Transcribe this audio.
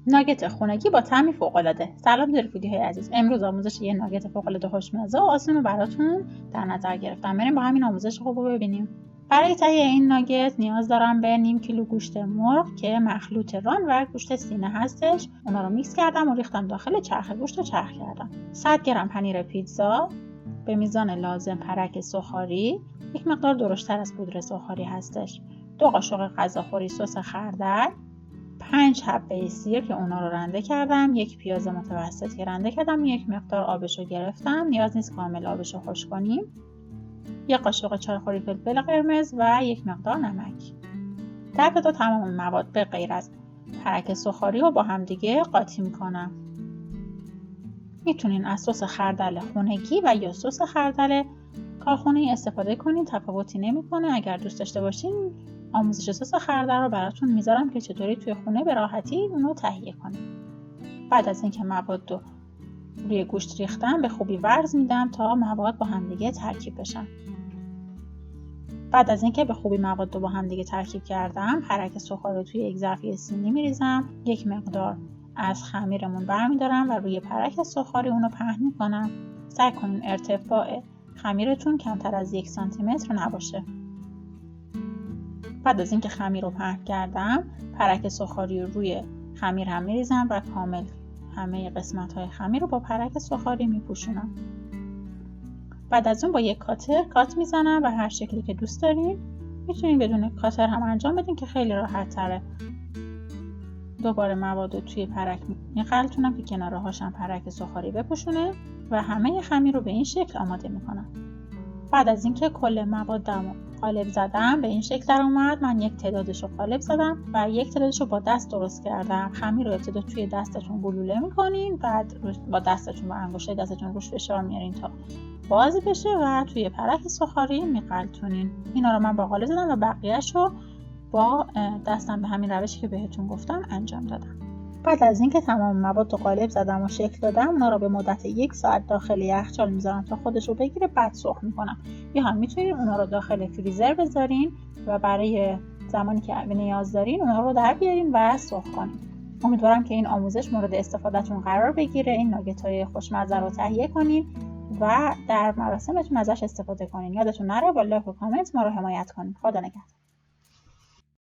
ناگت خونگی با طعمی فوق‌العاده. سلام دلفودی‌های عزیز. امروز آموزش یه ناگت فوق‌العاده خوشمزه و آسون رو براتون در نظر گرفتم. بریم با همین آموزش خوب رو ببینیم. برای تهیه این ناگت نیاز دارم به نیم کیلو گوشت مرغ که مخلوط ران و گوشت سینه هستش. اونا رو میکس کردم و ریختم داخل چرخ گوشت و چرخ کردم. 100 گرم پنیر پیتزا، به میزان لازم پرک سوخاری، یک مقدار درشت‌تر از پودر سوخاری هستش. 2 قاشق غذاخوری سس خردل، 5 حبه سیر که اونا رو رنده کردم، 1 پیاز متوسط که رنده کردم، 1 مقدار آبشو گرفتم، نیاز نیست کامل آبشو خشک کنیم، 1 قاشق چایخوری فلفل قرمز و 1 مقدار نمک. در ابتدا تمام مواد به غیر از پرک سوخاری رو با هم دیگه قاطی میکنم. میتونین از سس خردل خونگی و یا سس خردل کارخونه‌ای استفاده کنین، تفاوتی نمیکنه. اگر دوست داشته باشین آموزش سس خردل رو براتون میذارم که چطوری توی خونه به راحتی اونو تهیه کنیم. بعد از اینکه مواد رو روی گوشت ریختم به خوبی ورز میدم تا مواد با هم دیگه ترکیب بشن. بعد از اینکه به خوبی مواد رو با هم دیگه ترکیب کردم، پرک سوخاری رو توی یک ظرفی سینی میریزم، 1 مقدار از خمیرمون برمیدارم و روی پرک سوخاری اونو پهن میکنم. سعی کنین ارتفاع خمیرتون کمتر از 1 سانتی متر نباشه. بعد از اینکه خمیر رو پهن کردم، پرک سوخاری رو روی خمیر هم میریزم و کامل همه قسمت‌های خمیر رو با پرک سوخاری میپوشونم. بعد از اون با یک کاتر کات میزنم و هر شکلی که دوست دارین میتونین بدون کاتر هم انجام بدین که خیلی راحت تره. دوباره مواد رو توی پرک میغلطونم که کناره هاشم پرک سوخاری بپوشونه و همه خمیر رو به این شکل آماده میکنم. بعد از اینکه کل موادم قالب زدم به این شکل در اومد، من یک تعدادش رو قالب زدم و یک تعدادش رو با دست درست کردم. خمیر رو ابتدا توی دستتون گلوله میکنین، بعد با دستتون با انگشت دستتون روش فشار میارین تا باز بشه و توی پرک سوخاری میغلطونین. اینا رو من با قالب زدم و بقیه‌اش رو با دستم به همین روشی که بهتون گفتم انجام دادم. بعد از اینکه تمام مواد رو قالب زدم و شکل دادم، اونا رو به مدت 1 ساعت داخل یخچال میذارم تا خودش رو بگیره، بعد سرخ میکنم. یا هم میتونین اونا رو داخل فریزر بذارین و برای زمانی که نیاز دارین اونا رو در بیارین و سرخ کنین. امیدوارم که این آموزش مورد استفادهتون قرار بگیره. این ناگت‌های خوشمزه رو تهیه کنین و در مراسمتون ازش استفاده کنین. یادتون نره با لایک و کامنت ما رو حمایت کنین. خدا نگهدار.